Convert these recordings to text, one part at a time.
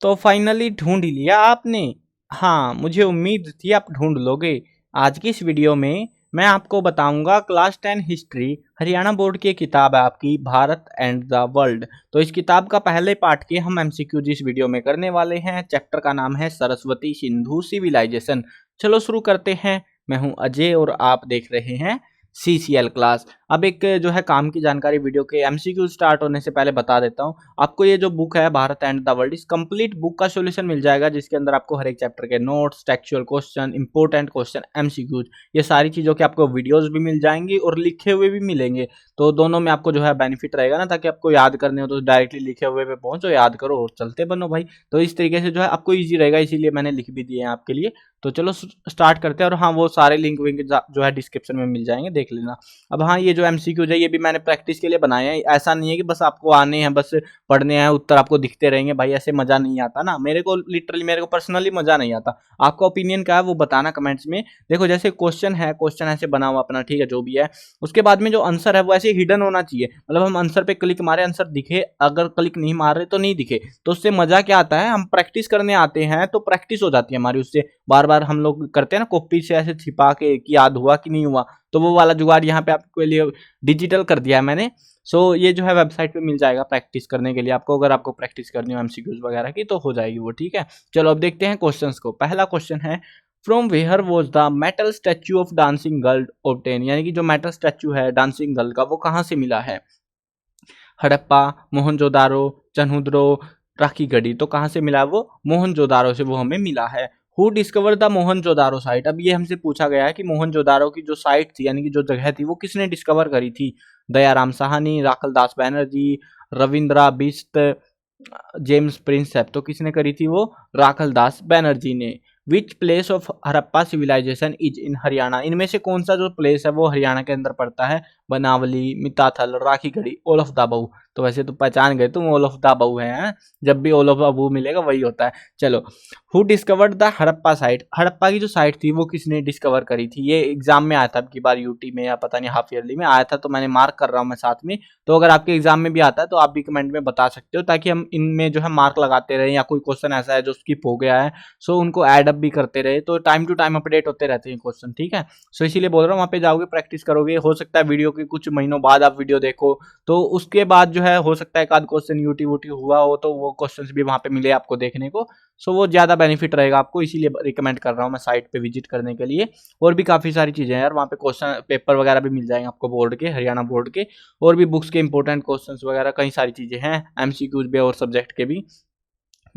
तो फाइनली ढूंढ ही लिया आपने। हाँ, मुझे उम्मीद थी आप ढूंढ लोगे। आज की इस वीडियो में मैं आपको बताऊंगा क्लास 10 हिस्ट्री हरियाणा बोर्ड की किताब है आपकी भारत एंड द वर्ल्ड। तो इस किताब का पहले पार्ट के हम एमसीक्यूज इस वीडियो में करने वाले हैं। चैप्टर का नाम है सरस्वती सिंधु सिविलाइजेशन। चलो शुरू करते हैं। मैं हूं अजय और आप देख रहे हैं सीसीएल क्लास। अब एक जो है काम की जानकारी वीडियो के एमसीक्यू स्टार्ट होने से पहले बता देता हूं। आपको ये जो बुक है भारत एंड द वर्ल्ड, इस कंप्लीट बुक का सॉल्यूशन मिल जाएगा, जिसके अंदर आपको हर एक चैप्टर के notes, textual question, important question, MCQs, ये सारी चीजों के आपको वीडियोस भी मिल जाएंगी और लिखे हुए भी मिलेंगे। तो दोनों में आपको जो है बेनिफिट रहेगा ना, ताकि आपको याद करने हो तो डायरेक्टली लिखे हुए पे पहुंचो, याद करो और चलते बनो भाई। तो इस तरीके से जो है आपको ईजी रहेगा, इसीलिए मैंने लिख भी दिए हैं आपके लिए। तो चलो स्टार्ट करते हैं। और हाँ, वो सारे लिंक विंक जो है डिस्क्रिप्शन में मिल जाएंगे, देख लेना। अब हाँ, ये जो एमसीक्यूज है ये भी मैंने प्रैक्टिस के लिए बनाए हैं। ऐसा नहीं है कि बस आपको आने हैं, बस पढ़ने हैं, उत्तर आपको दिखते रहेंगे भाई, ऐसे मजा नहीं आता ना। मेरे को लिटरली, मेरे को पर्सनली मजा नहीं आता। आपका ओपिनियन क्या है वो बताना कमेंट्स में। देखो जैसे क्वेश्चन है, क्वेश्चन ऐसे बना हुआ अपना, ठीक है, जो भी है, उसके बाद में जो आंसर है वो ऐसे हिडन होना चाहिए। मतलब हम आंसर पे क्लिक मारे, आंसर दिखे, अगर क्लिक नहीं मार रहे तो नहीं दिखे। तो उससे मजा क्या आता है, हम प्रैक्टिस करने आते हैं तो प्रैक्टिस हो जाती है हमारी उससे। बार बार हम लोग करते हैं ना कॉपी से ऐसे छिपा के कि याद हुआ कि नहीं हुआ, तो वो वाला जुगाड़ यहाँ पे आपके लिए डिजिटल कर दिया है मैंने। सो ये जो है वेबसाइट पे मिल जाएगा प्रैक्टिस करने के लिए आपको। अगर आपको प्रैक्टिस करनी हो एमसीक्यूज वगैरह की तो हो जाएगी वो, ठीक है। चलो अब देखते हैं क्वेश्चंस को। पहला क्वेश्चन है, from where was the metal statue of dancing girl obtain, यानी कि जो मेटल स्टैच्यू है डांसिंग गर्ल का वो कहाँ से मिला है। हड़प्पा, मोहनजोदारो, चन्हुद्रो, राखीगढ़ी। तो कहाँ से मिला वो, मोहनजोदारो से वो हमें मिला है। Who discover the Mohenjodaro site. अब ये हमसे पूछा गया है कि मोहनजोदारो की जो साइट थी, यानी कि जो जगह थी, वो किसने डिस्कवर करी थी। Dayaram Sahni, Rakhal Das Banerjee, Ravindra Bisht, James Prinsep. तो किसने करी थी वो, राखल दास बैनर्जी ने। Which place of Harappa civilization is in Haryana. इनमें से कौन सा जो प्लेस है वो हरियाणा के अंदर पड़ता है। Banawali, Mitathal, Rakhigarhi, all of the above. तो वैसे तो पहचान गए तुम, ऑल ऑफ द अबव है। जब भी ऑल ऑफ द अबव मिलेगा वही होता है। चलो, who discovered the Harappa site. Harappa की जो साइट थी वो किसने डिस्कवर करी थी। ये एग्जाम में आया था अब की बार, यूटी में या पता नहीं हाफ ईयरली में आया था, तो मैंने मार्क कर रहा हूँ मैं साथ में। तो अगर आपके एग्जाम में भी आता है तो आप भी कमेंट में बता सकते हो, ताकि हम इनमें जो है मार्क लगाते रहे, या कोई क्वेश्चन ऐसा है जो स्किप हो गया है सो उनको ऐड अप भी करते रहे। तो टाइम टू टाइम अपडेट होते रहते हैं क्वेश्चन, ठीक है। सो इसीलिए बोल रहा हूँ, वहाँ पे जाओगे, प्रैक्टिस करोगे, हो सकता है वीडियो के कुछ महीनों बाद आप वीडियो देखो, तो उसके बाद जो है हो सकता है एक आध क्वेश्चन यूटी वूटी हुआ हो, तो वो क्वेश्चन भी वहाँ पे मिले आपको देखने को। सो वो ज़्यादा बेनिफिट रहेगा आपको, इसीलिए रिकमेंड कर रहा हूँ मैं साइट पे विजिट करने के लिए। और भी काफ़ी सारी चीज़ें हैं यार, वहाँ पे क्वेश्चन पेपर वगैरह भी मिल जाएंगे आपको बोर्ड के, हरियाणा बोर्ड के, और भी बुक्स के इंपॉर्टेंट क्वेश्चंस वगैरह कई सारी चीज़ें हैं, एमसीक्यूज भी और सब्जेक्ट के भी,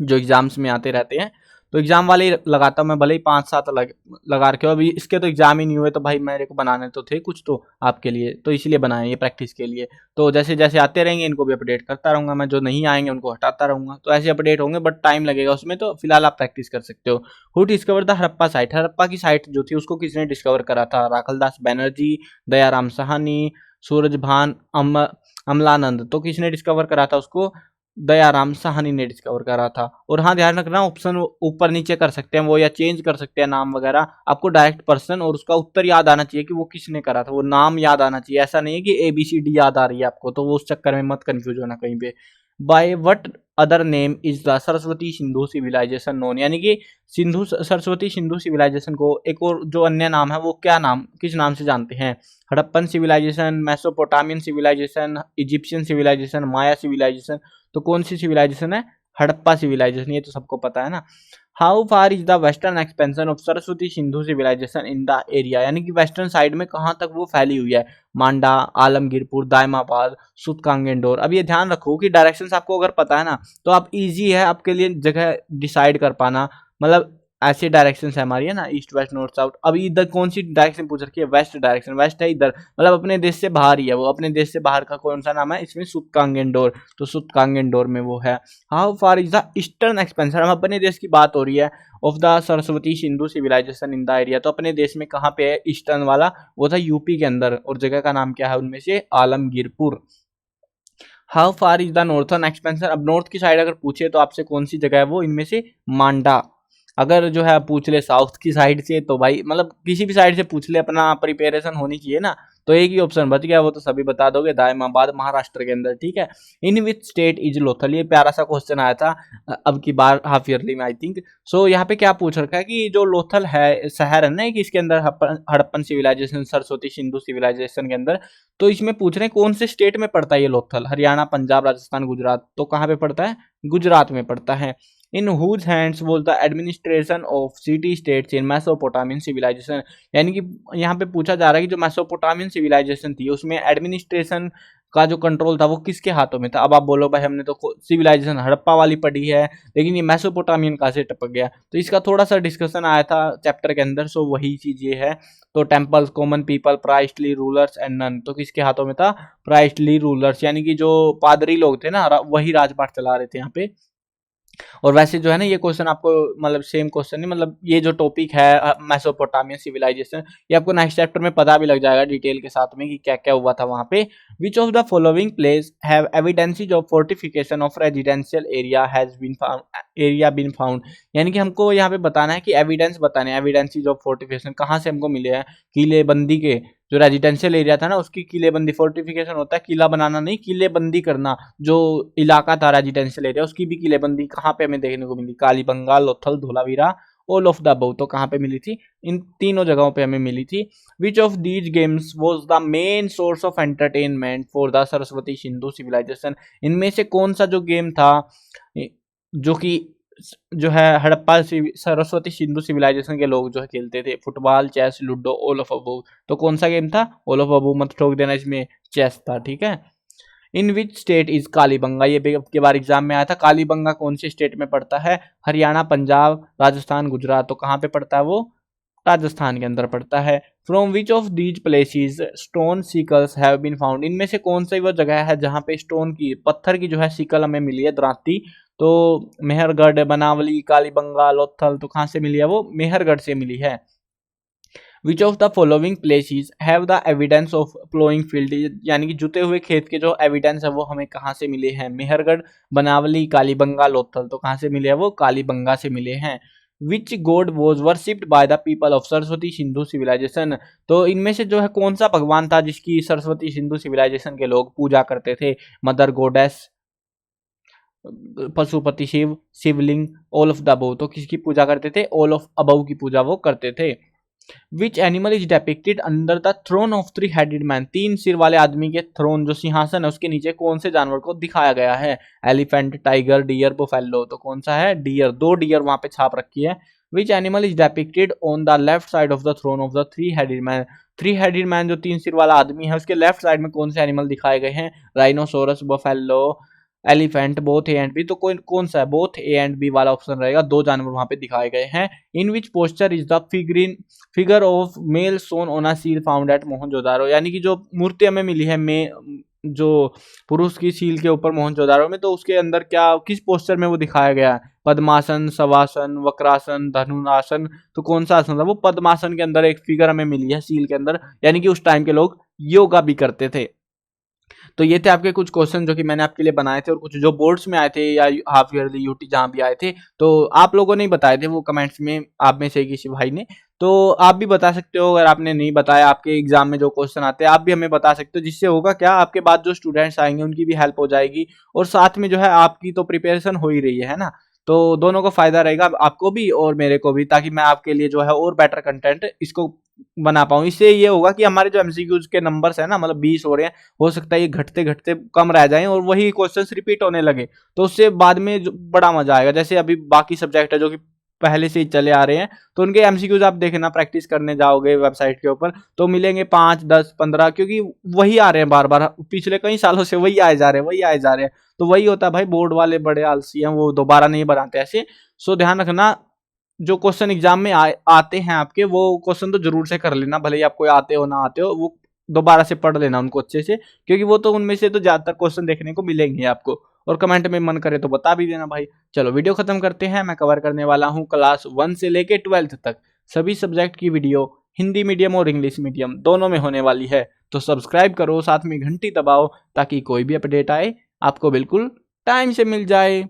जो एग्जाम्स में आते रहते हैं। तो एग्जाम वाले ही लगाता हूँ मैं, भले ही 5-7 लगा रखे हो। अभी इसके तो एग्जाम ही नहीं हुए, तो भाई मेरे को बनाने तो थे कुछ तो आपके लिए, तो इसलिए बनाए ये प्रैक्टिस के लिए। तो जैसे जैसे आते रहेंगे इनको भी अपडेट करता रहूंगा मैं, जो नहीं आएंगे उनको हटाता रहूंगा, तो ऐसे अपडेट होंगे, बट टाइम लगेगा उसमें। तो फिलहाल आप प्रैक्टिस कर सकते हो। Who discover the Harappa site. Harappa की साइट जो थी उसको किसने डिस्कवर करा था। राखलदास बैनर्जी, दयाराम साहनी, सूरजभान अमलानंद। तो किसने डिस्कवर करा था उसको, दयाराम साहनी ने डिस्कवर करा था। और हाँ, ध्यान रखना, ऑप्शन ऊपर नीचे कर सकते हैं वो, या चेंज कर सकते हैं नाम वगैरह। आपको डायरेक्ट पर्सन और उसका उत्तर याद आना चाहिए कि वो किसने करा था, वो नाम याद आना चाहिए। ऐसा नहीं है कि ABCD याद आ रही है आपको, तो वो उस चक्कर में मत कंफ्यूज होना कहीं पे। By what other name is the Saraswati Sindhu civilization known, यानी कि सिंधु सरस्वती सिंधु सिविलाइजेशन को एक और जो अन्य नाम है वो क्या नाम, किस नाम से जानते हैं। Harappan civilization, Mesopotamian civilization, Egyptian civilization, Maya civilization. तो कौन सी सिविलाइजेशन है, हड़प्पा सिविलाइजेशन, ये तो सबको पता है ना। How far is the western expansion of Saraswati Sindhu civilization in the area, यानी कि वेस्टर्न साइड में कहाँ तक वो फैली हुई है। मांडा, आलमगीरपुर, दायमाबाद, सुतकांगेंडोर। अब ये ध्यान रखो कि डायरेक्शंस आपको अगर पता है ना, तो आप इजी है आपके लिए जगह डिसाइड कर पाना। मतलब ऐसे डायरेक्शन है हमारी, है ना, ईस्ट वेस्ट नॉर्थ साउथ। अब इधर कौन सी डायरेक्शन पूछ रखी है, वेस्ट डायरेक्शन, वेस्ट है इधर, मतलब अपने देश से बाहर ही है वो। अपने देश से बाहर का कौन सा नाम है इसमें, सुतकांगेंडोर। तो सुतकांगेंडोर में वो है। How far is the eastern expansion, हम अपने देश की बात हो रही है, of the Saraswati Sindhu civilization in the area. तो अपने देश में कहाँ पे है ईस्टर्न वाला, वो था यूपी के अंदर, और जगह का नाम क्या है उनमें से, Alamgirpur. How far is the northern expansion, अब नॉर्थ की साइड अगर पूछे तो आपसे कौन सी जगह है वो, इनमें से मांडा। अगर जो है पूछ ले साउथ की साइड से, तो भाई मतलब किसी भी साइड से पूछ ले, अपना प्रिपरेशन होनी चाहिए ना, तो एक ही ऑप्शन बच गया, वो तो सभी बता दोगे, दायमाबाद महाराष्ट्र के अंदर, ठीक है। इन विच स्टेट इज लोथल, ये प्यारा सा क्वेश्चन आया था अब की बार हाफ ईयरली में आई थिंक। सो यहाँ पे क्या पूछ रखा है कि जो लोथल है शहर है ना कि इसके अंदर हड़प्पन सिविलाइजेशन, सरस्वती सिंधु सिविलाइजेशन के अंदर, तो इसमें पूछ रहे हैं कौन से स्टेट में पड़ता है ये लोथल, हरियाणा, पंजाब, राजस्थान, गुजरात, तो कहाँ पे पड़ता है, गुजरात में पड़ता है। In whose hands was the administration of city states in Mesopotamian civilization, यानी कि यहाँ पे पूछा जा रहा है कि जो मेसोपोटामियन सिविलाइजेशन थी उसमें एडमिनिस्ट्रेशन का जो कंट्रोल था वो किसके हाथों में था। अब आप बोलो भाई हमने तो सिविलाइजेशन हड़प्पा वाली पढ़ी है, लेकिन ये मेसोपोटामियन कहाँ से टपक गया, तो इसका थोड़ा सा डिस्कशन आया था चैप्टर के अंदर। सो वही चीज ये है। तो temples, common people, priestly rulers and none, तो किसके हाथों में था, प्राइस्टली रूलर्स, यानी कि जो पादरी लोग थे ना वही राजपाट चला रहे थे यहाँ पे। और वैसे जो है ना ये क्वेश्चन आपको मतलब सेम क्वेश्चन नहीं, मतलब ये जो टॉपिक है मेसोपोटामियन सिविलाइजेशन, ये आपको नेक्स्ट चैप्टर में पता भी लग जाएगा डिटेल के साथ में कि क्या क्या हुआ था वहां पे। Which of the following place have evidences of fortification of residential area has been found, यानी कि हमको यहाँ पे बताना है कि एविडेंस बताने, एविडेंसेस ऑफ फोर्टिफिकेशन कहाँ से हमको मिले हैं, किलेबंदी के, जो रेजिडेंशियल एरिया था ना उसकी किलेबंदी, फोर्टिफिकेशन होता है किला बनाना नहीं, किलेबंदी करना, जो इलाका था रेजिडेंशियल एरिया उसकी भी किलेबंदी कहाँ पे हमें देखने को मिली, Kalibanga, Lothal, Dholavira, all of the above, तो कहाँ पे मिली थी, इन तीनों जगहों पे हमें मिली थी। Which of these games was the main source of entertainment for the Saraswati Sindhu civilization, इनमें से कौन सा जो गेम था जो कि जो है हड़प्पा सरस्वती सिंधु सिविलाइजेशन के लोग जो है खेलते थे, football, chess, ludo, all of above, तो कौन सा गेम था, ऑल ऑफ अबव मत ठोक देना, इसमें चेस था, ठीक है। इन विच स्टेट इज कालीबंगा, ये के बार एग्जाम में आया था, कालीबंगा कौन से स्टेट में पड़ता है, हरियाणा, पंजाब, राजस्थान, गुजरात, तो कहाँ पे पड़ता है वो, राजस्थान के अंदर पड़ता है। From which of these places stone sickles have been found, इनमें से कौन सी वो जगह है जहाँ पे स्टोन की, पत्थर की जो है सिकल हमें मिली है, दरांती, तो मेहरगढ़, बनावली, कालीबंगा, लोथल, तो कहाँ से मिली है वो, मेहरगढ़ से मिली है। विच of the following places have the evidence of ploughing field, यानी कि जुते हुए खेत के जो एविडेंस है वो हमें कहाँ से मिले हैं, मेहरगढ़, बनावली, कालीबंगा, लोथल, तो कहाँ से मिले हैं वो, कालीबंगा से मिले हैं। Which god was worshipped by the people of Saraswati Sindhu civilization, तो इनमें से जो है कौन सा भगवान था जिसकी सरस्वती सिंधु सिविलाइजेशन के लोग पूजा करते थे, mother goddess, Pashupati Shiva, Shivling, all of the above, तो किसकी पूजा करते थे, ऑल ऑफ अबव की पूजा वो करते थे। Which animal is depicted under the throne of three headed man, तीन सिर वाले आदमी के थ्रोन जो सिंहासन है उसके नीचे कौन से जानवर को दिखाया गया है, एलिफेंट, टाइगर, डियर, बुफेलो, तो कौन सा है, डियर, दो डियर वहां पे छाप रखी है। Which animal is depicted on the left side of the throne of the three headed man, three headed man जो तीन सिर वाला आदमी है उसके लेफ्ट साइड में कौन से एनिमल दिखाए गए हैं, rhinoceros, buffalo, elephant, both A and B, तो कौन सा है, बोथ ए एंड बी वाला ऑप्शन रहेगा, दो जानवर वहां पे दिखाए गए हैं। In which posture is the figure of male shown on a seal found at Mohenjodaro, यानी कि जो मूर्ति हमें मिली है जो पुरुष की सील के ऊपर मोहनजोदारो में, तो उसके अंदर क्या किस पोस्चर में वो दिखाया गया है, पद्मासन, शवासन, वक्रासन, धनुरासन, तो कौन सा आसन था वो, पद्मासन के अंदर एक फिगर हमें मिली है सील के अंदर, यानी कि उस टाइम के लोग योगा भी करते थे। तो ये थे आपके कुछ क्वेश्चन जो कि मैंने आपके लिए बनाए थे, और कुछ जो बोर्ड्स में आए थे या हाफ ईयरली यूटी जहां भी आए थे, तो आप लोगों ने ही बताए थे वो कमेंट्स में, आप में से किसी भाई ने, तो आप भी बता सकते हो अगर आपने नहीं बताया, आपके एग्जाम में जो क्वेश्चन आते हैं आप भी हमें बता सकते हो, जिससे होगा क्या, आपके बाद जो स्टूडेंट्स आएंगे उनकी भी हेल्प हो जाएगी, और साथ में जो है आपकी तो प्रिपरेशन हो ही रही है ना, तो दोनों को फायदा रहेगा, आपको भी और मेरे को भी, ताकि मैं आपके लिए जो है और बेटर कंटेंट इसको बना पाऊं। इससे ये होगा कि हमारे जो एमसीक्यूज के नंबर्स है ना, मतलब 20 हो रहे हैं, हो सकता है ये घटते घटते कम रह जाएं और वही क्वेश्चंस रिपीट होने लगे, तो उससे बाद में बड़ा मजा आएगा। जैसे अभी बाकी सब्जेक्ट है जो कि पहले से ही चले आ रहे हैं, तो उनके एमसीक्यूज आप देखना, प्रैक्टिस करने जाओगे वेबसाइट के ऊपर तो मिलेंगे 5, 10, 15, क्योंकि वही आ रहे हैं बार बार, पिछले कई सालों से वही आए जा रहे हैं, वही आए जा रहे हैं, तो वही होता है भाई, बोर्ड वाले बड़े आलसी हैं, वो दोबारा नहीं बनाते ऐसे। सो ध्यान रखना, जो क्वेश्चन एग्जाम में आते हैं आपके, वो क्वेश्चन तो जरूर से कर लेना, भले ही आपको आते हो ना आते हो, वो दोबारा से पढ़ लेना उनको अच्छे से, क्योंकि वो तो उनमें से तो ज्यादातर क्वेश्चन देखने को मिलेंगे आपको, और कमेंट में मन करे तो बता भी देना भाई। चलो वीडियो खत्म करते हैं, मैं कवर करने वाला हूँ क्लास 1 से लेके 12th तक सभी सब्जेक्ट की वीडियो, हिंदी मीडियम और इंग्लिश मीडियम दोनों में होने वाली है, तो सब्सक्राइब करो, साथ में घंटी दबाओ, ताकि कोई भी अपडेट आए आपको बिल्कुल टाइम से मिल जाए।